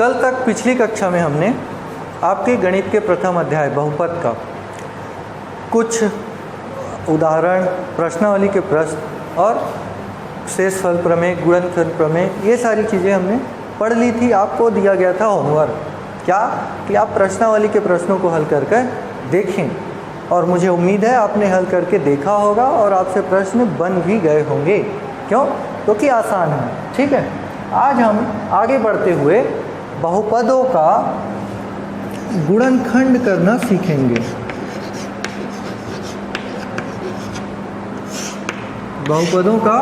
कल तक पिछली कक्षा में हमने आपके गणित के प्रथम अध्याय बहुपद का कुछ उदाहरण, प्रश्नावली के प्रश्न और शेषफल प्रमेय, गुणनफल प्रमेय, ये सारी चीज़ें हमने पढ़ ली थी। आपको दिया गया था होमवर्क क्या कि आप प्रश्नावली के प्रश्नों को हल कर कर देखें, और मुझे उम्मीद है आपने हल करके देखा होगा और आपसे प्रश्न बन भी गए होंगे। क्यों? क्योंकि आसान है। ठीक है, आज हम आगे बढ़ते हुए बहुपदों का गुणनखंड करना सीखेंगे। बहुपदों का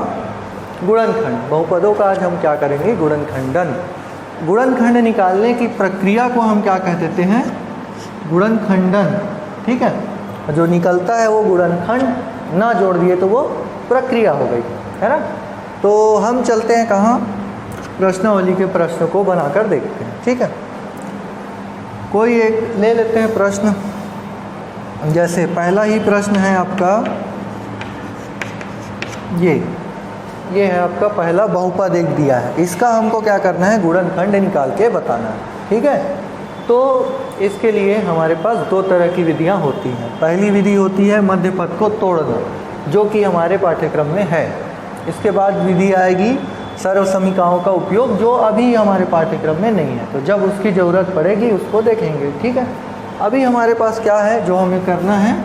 गुणनखंड, बहुपदों का आज हम क्या करेंगे? गुणनखंडन। गुणनखंड निकालने की प्रक्रिया को हम क्या कह देते हैं? गुणनखंडन। ठीक है, जो निकलता है वो गुणनखंड, ना जोड़ दिए तो वो प्रक्रिया हो गई, है ना। तो हम चलते हैं कहाँ? प्रश्नावली के प्रश्न को बनाकर देखते हैं। ठीक है, कोई एक ले लेते हैं प्रश्न। जैसे पहला ही प्रश्न है आपका ये है आपका पहला बहुपद एक दिया है, इसका हमको क्या करना है? गुणनखंड निकाल के बताना है। ठीक है, तो इसके लिए हमारे पास दो तरह की विधियां होती हैं। पहली विधि होती है मध्य पद को तोड़ना, जो कि हमारे पाठ्यक्रम में है। इसके बाद विधि आएगी सर्व समीकरणों का उपयोग, जो अभी हमारे पाठ्यक्रम में नहीं है, तो जब उसकी ज़रूरत पड़ेगी उसको देखेंगे। ठीक है, अभी हमारे पास क्या है जो हमें करना है?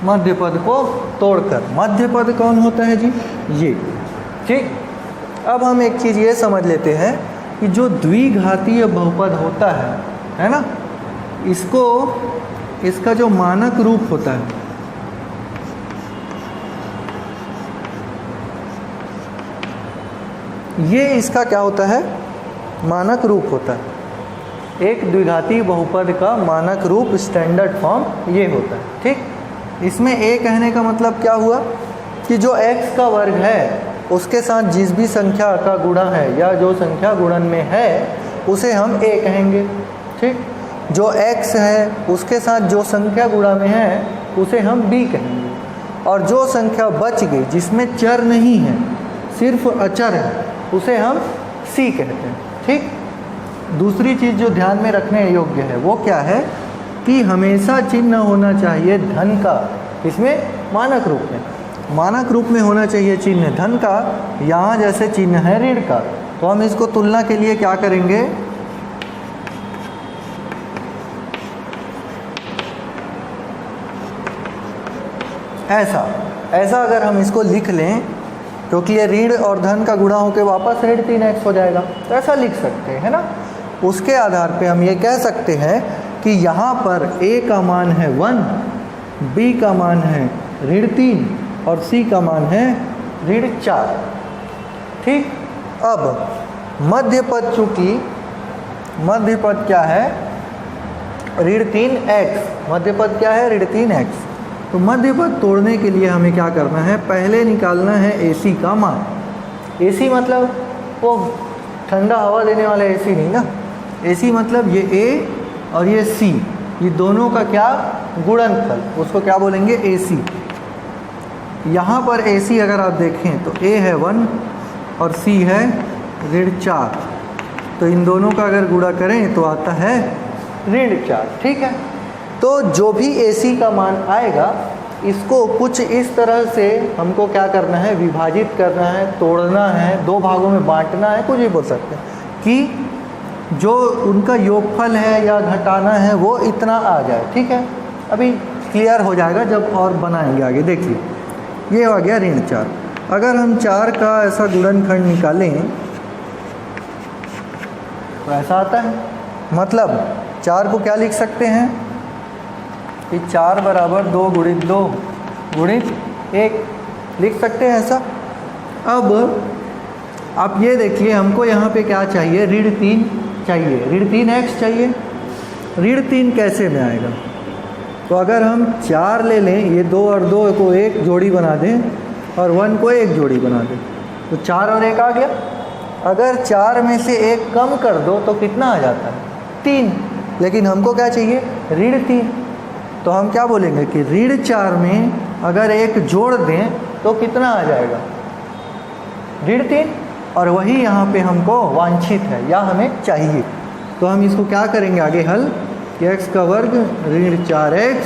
मध्य पद को तोड़कर। मध्य पद कौन होता है जी? ये। ठीक, अब हम एक चीज़ ये समझ लेते हैं कि जो द्विघातीय बहुपद होता है ना, इसका जो मानक रूप होता है, ये इसका क्या होता है? मानक रूप होता है। एक द्विघातीय बहुपद का मानक रूप, स्टैंडर्ड फॉर्म ये होता है। ठीक, इसमें ए कहने का मतलब क्या हुआ कि जो x का वर्ग है उसके साथ जिस भी संख्या का गुणा है या जो संख्या गुणन में है उसे हम a कहेंगे। ठीक, जो x है उसके साथ जो संख्या गुणा में है उसे हम b कहेंगे, और जो संख्या बच गई जिसमें चर नहीं है, सिर्फ अचर है, उसे हम c कहते हैं। ठीक, दूसरी चीज़ जो ध्यान में रखने योग्य है वो क्या है कि हमेशा चिन्ह होना चाहिए धन का। इसमें मानक रूप में होना चाहिए चिन्ह धन का। यहाँ जैसे चिन्ह है ऋण का, तो हम इसको तुलना के लिए क्या करेंगे? ऐसा अगर हम इसको लिख लें, क्योंकि ये ऋण और धन का गुणा होकर वापस ऋण 3x हो जाएगा, तो ऐसा लिख सकते हैं, है ना। उसके आधार पे हम ये कह सकते हैं कि यहाँ पर a का मान है 1, b का मान है ऋण 3 और c का मान है ऋण 4। ठीक, अब मध्य पद, चूँकि मध्य पद क्या है? ऋण 3x। मध्य पद क्या है? ऋण 3x। तो मध्य पद तोड़ने के लिए हमें क्या करना है? पहले निकालना है AC का मान। AC मतलब वो ठंडा हवा देने वाला AC नहीं ना। AC मतलब ये A और ये C, ये दोनों का क्या? गुणनफल, उसको क्या बोलेंगे? AC। यहाँ पर AC अगर आप देखें तो A है 1 और C है ऋण 4, तो इन दोनों का अगर गुणा करें तो आता है ऋण 4। ठीक है, तो जो भी AC का मान आएगा इसको कुछ इस तरह से हमको क्या करना है? विभाजित करना है, तोड़ना है, दो भागों में बांटना है, कुछ भी बोल सकते हैं, कि जो उनका योगफल है या घटाना है वो इतना आ जाए। ठीक है, अभी क्लियर हो जाएगा जब और बनाएंगे आगे। देखिए, ये हो गया ऋण 4। अगर हम 4 का ऐसा गुणनखंड निकालें तो ऐसा आता है। मतलब 4 को क्या लिख सकते हैं कि 4 बराबर 2 गुणित 2 गुणित 1 लिख सकते हैं ऐसा। अब आप ये देखिए, हमको यहाँ पे क्या चाहिए? ऋण 3 चाहिए, ऋण 3x चाहिए। ऋण 3 कैसे में आएगा? तो अगर हम 4 ले लें, ये 2 और 2 को एक जोड़ी बना दें और 1 को एक जोड़ी बना दें, तो 4 और 1 आ गया। अगर 4 में से 1 कम कर दो तो कितना आ जाता है? 3। लेकिन हमको क्या चाहिए, ऋण 3। तो हम क्या बोलेंगे कि ऋण 4 में अगर 1 जोड़ दें तो कितना आ जाएगा, ऋण 3। और वही यहाँ पे हमको वांछित है या हमें चाहिए। तो हम इसको क्या करेंगे आगे हल, कि x का वर्ग ऋण 4x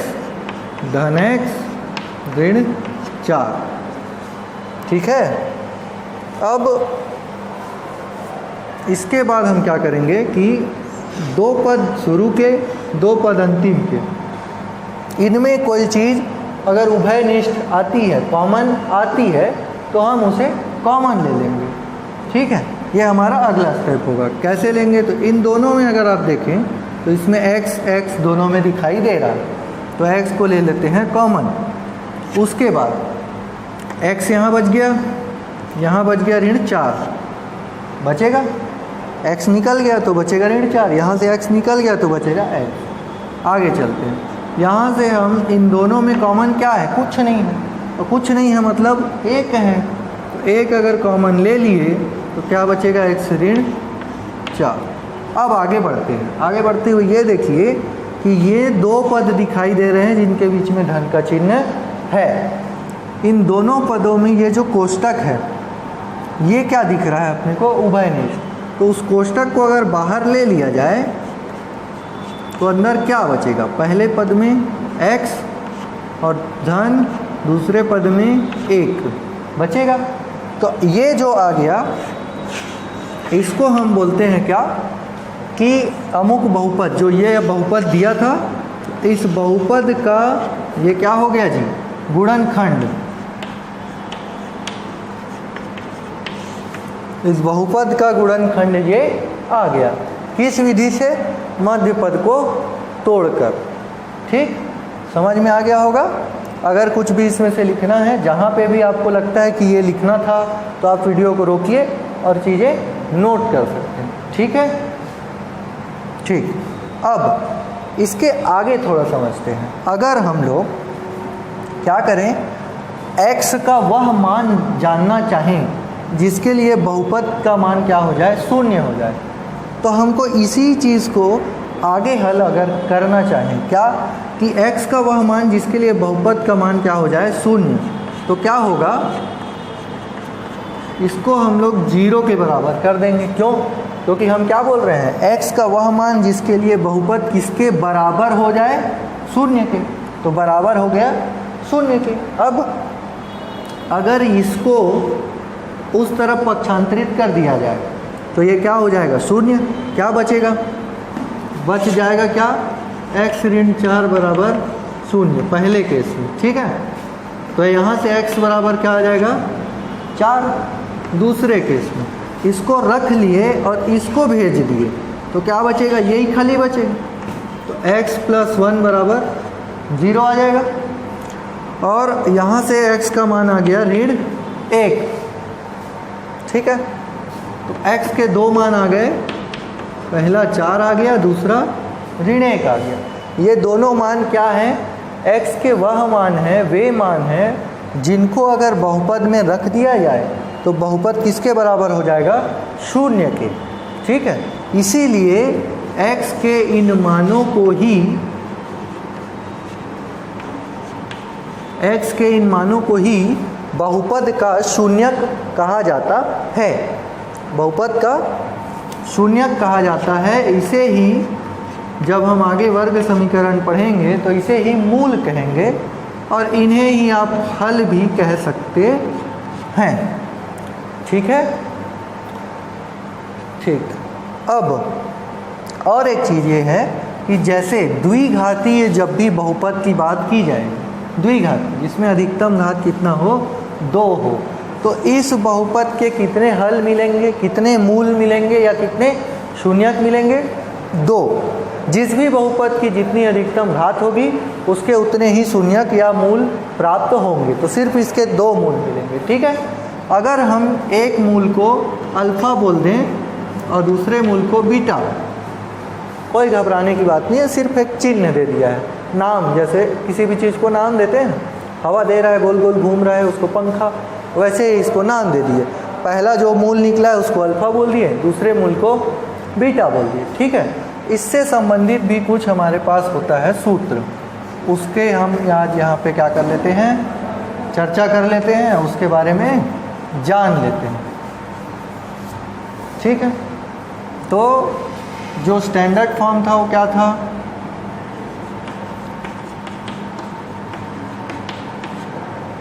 धन x ऋण 4। ठीक है। अब इसके बाद हम क्या करेंगे कि 2 पद शुरू के 2 पद अंतिम के, इनमें कोई चीज़ अगर उभयनिष्ठ आती है, कॉमन आती है, तो हम उसे कॉमन ले लेंगे। ठीक है, ये हमारा अगला स्टेप होगा। कैसे लेंगे, तो इन दोनों में अगर आप देखें तो इसमें x दोनों में दिखाई दे रहा है, तो x को ले लेते हैं कॉमन। उसके बाद x यहाँ बच गया, यहाँ बच गया ऋण 4, बचेगा x निकल गया तो बचेगा ऋण 4, यहाँ से x निकल गया तो बचेगा x। आगे चलते हैं, यहाँ से हम इन दोनों में कॉमन क्या है, कुछ नहीं है। और कुछ नहीं है मतलब 1 है, तो 1 अगर कॉमन ले लिए तो क्या बचेगा, x ऋण 4। अब आगे बढ़ते हैं। आगे बढ़ते हुए ये देखिए कि ये 2 पद दिखाई दे रहे हैं जिनके बीच में धन का चिन्ह है। इन दोनों पदों में ये जो कोष्टक है ये क्या दिख रहा है अपने को, उभयनिष्ठ। तो उस कोष्टक को अगर बाहर ले लिया जाए तो अंदर क्या बचेगा, पहले पद में x और धन, दूसरे पद में 1 बचेगा। तो ये जो आ गया इसको हम बोलते हैं क्या, कि अमुक बहुपद, जो ये बहुपद दिया था, इस बहुपद का ये क्या हो गया जी, गुणनखंड। इस बहुपद का गुणनखंड ये आ गया। किस विधि से, मध्य पद को तोड़कर। ठीक, समझ में आ गया होगा। अगर कुछ भी इसमें से लिखना है, जहाँ पे भी आपको लगता है कि ये लिखना था, तो आप वीडियो को रोकिए और चीज़ें नोट कर सकते हैं। ठीक है, ठीक। अब इसके आगे थोड़ा समझते हैं। अगर हम लोग क्या करें, x का वह मान जानना चाहें जिसके लिए बहुपद का मान क्या हो जाए, 0 हो जाए, तो हमको इसी चीज़ को आगे हल अगर करना चाहें, क्या कि x का वह मान जिसके लिए बहुपद का मान क्या हो जाए, 0, तो क्या होगा, इसको हम लोग 0 के बराबर कर देंगे। क्यों, क्योंकि हम क्या बोल रहे हैं, x का वह मान जिसके लिए बहुपद किसके बराबर हो जाए, 0 के, तो बराबर हो गया 0 के। अब अगर इसको उस तरफ पक्षांतरित कर दिया जाए तो ये क्या हो जाएगा, 0। क्या बचेगा, बच जाएगा क्या, x ऋण 4 बराबर 0 पहले केस में। ठीक है, तो यहाँ से x बराबर क्या आ जाएगा, 4 दूसरे केस में। इसको रख लिए और इसको भेज दिए तो क्या बचेगा, यही खाली बचेगा। तो x + 1 बराबर 0 आ जाएगा। और यहाँ से x का मान आ गया ऋण 1। ठीक है, तो x के 2 मान आ गए, पहला 4 आ गया, दूसरा ऋण 1 आ गया। ये दोनों मान क्या हैं, x के वह मान हैं, वे मान हैं जिनको अगर बहुपद में रख दिया जाए तो बहुपद किसके बराबर हो जाएगा, 0 के। ठीक है, इसीलिए x के इन मानों को ही, x के इन मानों को ही बहुपद का शून्यक कहा जाता है। बहुपद का शून्यक कहा जाता है। इसे ही जब हम आगे वर्ग समीकरण पढ़ेंगे तो इसे ही मूल कहेंगे और इन्हें ही आप हल भी कह सकते हैं। ठीक है, ठीक। अब और एक चीज़ ये है कि जैसे द्विघातीय जब भी बहुपद की बात की जाए, द्विघाती जिसमें अधिकतम घात कितना हो, 2 हो, तो इस बहुपद के कितने हल मिलेंगे, कितने मूल मिलेंगे या कितने शून्यक मिलेंगे, 2। जिस भी बहुपद की जितनी अधिकतम घात होगी उसके उतने ही शून्यक या मूल प्राप्त होंगे। तो सिर्फ इसके 2 मूल मिलेंगे। ठीक है, अगर हम एक मूल को अल्फ़ा बोल दें और दूसरे मूल को बीटा, कोई घबराने की बात नहीं है, सिर्फ एक चिन्ह दे दिया है, नाम। जैसे किसी भी चीज़ को नाम देते हैं, हवा दे रहा है, गोल गोल घूम रहा है, उसको पंखा, वैसे ही इसको नाम दे दिए। पहला जो मूल निकला है उसको अल्फ़ा बोल दिए, दूसरे मूल को बीटा बोल दिए। ठीक है, इससे संबंधित भी कुछ हमारे पास होता है सूत्र, उसके हम आज यहाँ पे क्या कर लेते हैं, चर्चा कर लेते हैं, उसके बारे में जान लेते हैं। ठीक है, तो जो स्टैंडर्ड फॉर्म था वो क्या था,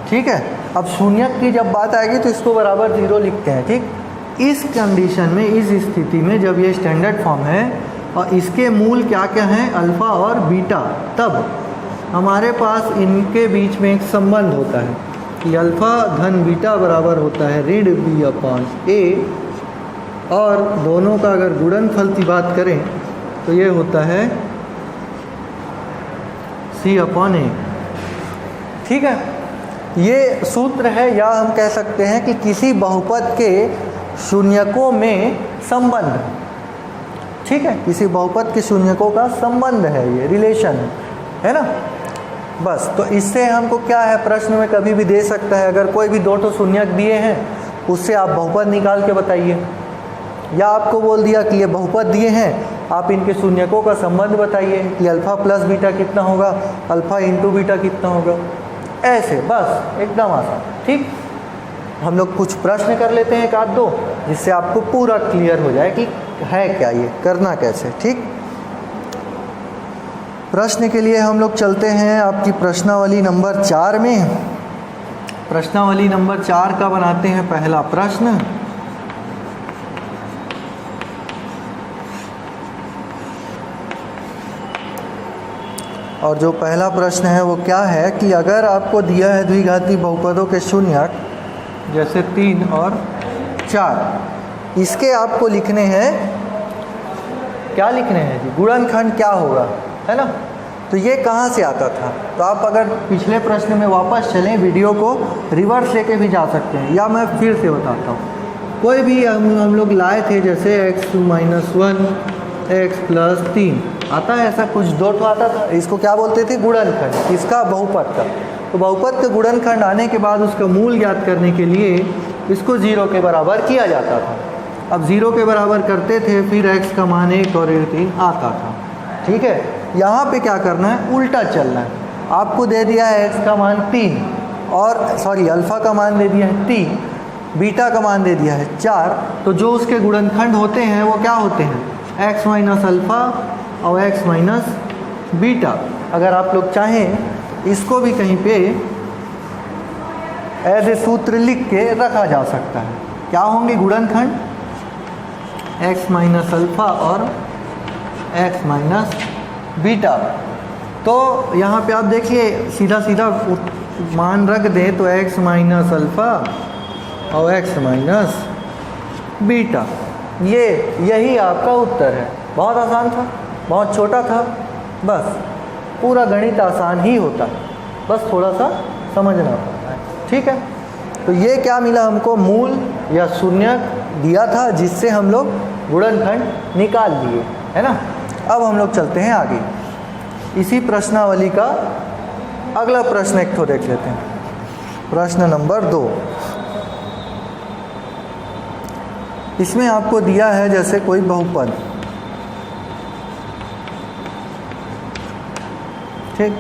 ठीक है। अब शून्यक की जब बात आएगी तो इसको बराबर 0 लिखते हैं, ठीक। इस कंडीशन में, इस स्थिति में जब ये स्टैंडर्ड फॉर्म है और इसके मूल क्या क्या हैं, अल्फ़ा और बीटा, तब हमारे पास इनके बीच में एक संबंध होता है कि अल्फ़ा धन बीटा बराबर होता है ऋण बी अपॉन ए, और दोनों का अगर गुणनफल की बात करें तो ये होता है सी अपॉन ए। ठीक है, ये सूत्र है, या हम कह सकते हैं कि किसी बहुपद के शून्यकों में संबंध, ठीक है, किसी बहुपद के शून्यकों का संबंध है, ये रिलेशन है ना। बस, तो इससे हमको क्या है, प्रश्न में कभी भी दे सकता है, अगर कोई भी 2 तो शून्यक दिए हैं उससे आप बहुपद निकाल के बताइए, या आपको बोल दिया कि ये बहुपद दिए हैं, आप इनके शून्यकों का संबंध बताइए कि अल्फ़ा प्लस बीटा कितना होगा, अल्फ़ा इंटू बीटा कितना होगा, ऐसे, बस एकदम आसान। ठीक, हम लोग कुछ प्रश्न कर लेते हैं, एक आध दो, जिससे आपको पूरा क्लियर हो जाए कि है क्या, ये करना कैसे। ठीक, प्रश्न के लिए हम लोग चलते हैं आपकी प्रश्नावली नंबर 4 में। प्रश्नावली नंबर 4 का बनाते हैं पहला प्रश्न। और जो पहला प्रश्न है वो क्या है कि अगर आपको दिया है द्विघाती बहुपदों के शून्यक जैसे 3 और 4, इसके आपको लिखने हैं, क्या लिखने हैं जी, गुणनखंड क्या होगा, है ना। तो ये कहाँ से आता था, तो आप अगर पिछले प्रश्न में वापस चलें, वीडियो को रिवर्स लेके भी जा सकते हैं, या मैं फिर से बताता हूँ। कोई भी हम लोग लाए थे, जैसे x⁻1 x+3 आता है, ऐसा कुछ 2 तो आता था, इसको क्या बोलते थे, गुणनखंड, इसका बहुपद का। तो बहुपद का गुणनखंड आने के बाद उसका मूल ज्ञात करने के लिए इसको 0 के बराबर किया जाता था। अब 0 के बराबर करते थे, फिर x का मान 1 और 3 आता था। ठीक है, यहाँ पे क्या करना है, उल्टा चलना है। आपको दे दिया है x का मान 3 और अल्फ़ा का मान दे दिया है 3, बीटा का मान दे दिया है 4, तो जो उसके गुणनखंड होते हैं वो क्या होते हैं, x माइनस अल्फ़ा और x माइनस बीटा। अगर आप लोग चाहें इसको भी कहीं पे एज ए सूत्र लिख के रखा जा सकता है। क्या होंगे गुणनखंड, x माइनस अल्फ़ा और x माइनस बीटा। तो यहाँ पे आप देखिए, सीधा सीधा मान रख दें तो x माइनस अल्फ़ा और x माइनस बीटा, यही आपका उत्तर है। बहुत आसान था, बहुत छोटा था, बस पूरा गणित आसान ही होता है, बस थोड़ा सा समझना पड़ता है। ठीक है, तो ये क्या मिला हमको, मूल या शून्यक दिया था, जिससे हम लोग गुणनखंड निकाल लिए, है ना। अब हम लोग चलते हैं आगे, इसी प्रश्नावली का अगला प्रश्न एक तो देख लेते हैं। प्रश्न नंबर 2, इसमें आपको दिया है जैसे कोई बहुपद, ठीक,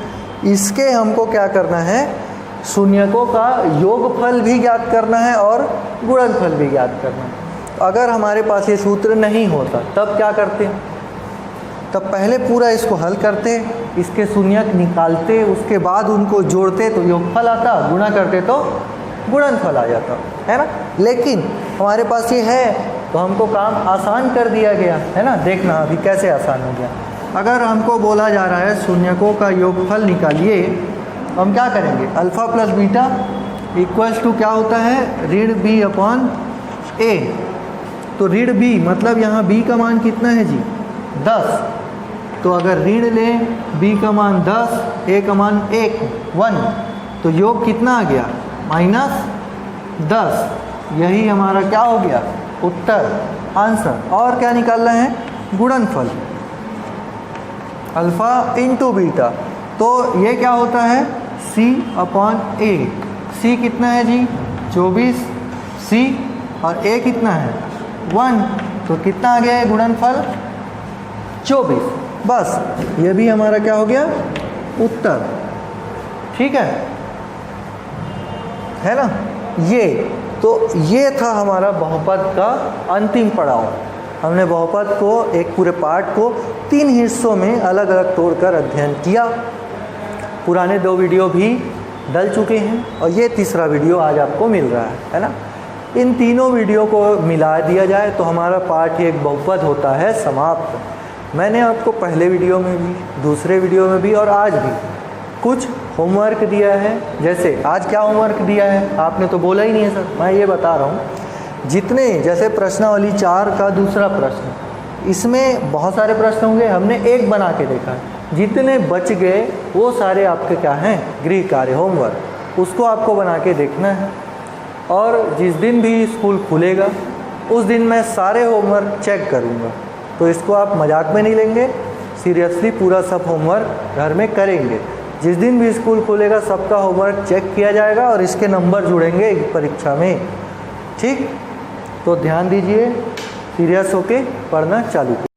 इसके हमको क्या करना है, शून्यकों का योगफल भी ज्ञात करना है और गुणनफल भी ज्ञात करना है। तो अगर हमारे पास ये सूत्र नहीं होता तब क्या करते, तब पहले पूरा इसको हल करते, इसके शून्यक निकालते, उसके बाद उनको जोड़ते तो योगफल आता, गुणा करते तो गुणनफल आ जाता, है ना। लेकिन हमारे पास ये है तो हमको काम आसान कर दिया गया, है ना। देखना अभी कैसे आसान हो गया। अगर हमको बोला जा रहा है शून्यकों का योगफल निकालिए, तो हम क्या करेंगे, alpha plus beta equals to क्या होता है, ऋण बी अपॉन ए। तो ऋण बी मतलब यहाँ बी का मान कितना है जी, 10। तो अगर ऋण लें, बी का मान 10, ए का मान 1 तो योग कितना आ गया, -10। यही हमारा क्या हो गया, उत्तर, आंसर। और क्या निकालना है, गुणनफल, अल्फ़ा इंटू बीटा। तो ये क्या होता है, c अपॉन ए। c कितना है जी, 24 c, और a कितना है 1, तो कितना आ गया है गुणनफल, 24। बस ये भी हमारा क्या हो गया, उत्तर। ठीक है ना। ये था हमारा बहुपद का अंतिम पड़ाव। हमने बहुपद को, एक पूरे पाठ को 3 हिस्सों में अलग अलग तोड़कर अध्ययन किया। पुराने 2 वीडियो भी डल चुके हैं और ये तीसरा वीडियो आज आपको मिल रहा है ना। इन तीनों वीडियो को मिला दिया जाए तो हमारा पाठ एक बहुपद होता है समाप्त। मैंने आपको पहले वीडियो में भी, दूसरे वीडियो में भी और आज भी कुछ होमवर्क दिया है। जैसे आज क्या होमवर्क दिया है, आपने तो बोला ही नहीं है सर, मैं ये बता रहा हूँ। जितने, जैसे प्रश्नावली 4 का दूसरा प्रश्न, इसमें बहुत सारे प्रश्न होंगे, हमने एक बना के देखा। जितने बच गए वो सारे आपके क्या हैं, गृह कार्य, होमवर्क, उसको आपको बना के देखना है। और जिस दिन भी स्कूल खुलेगा उस दिन मैं सारे होमवर्क चेक करूँगा, तो इसको आप मजाक में नहीं लेंगे, सीरियसली पूरा सब होमवर्क घर में करेंगे। जिस दिन भी स्कूल खुलेगा सबका होमवर्क चेक किया जाएगा और इसके नंबर जुड़ेंगे परीक्षा में। ठीक, तो ध्यान दीजिए, सीरियस होके पढ़ना चालू कीजिए।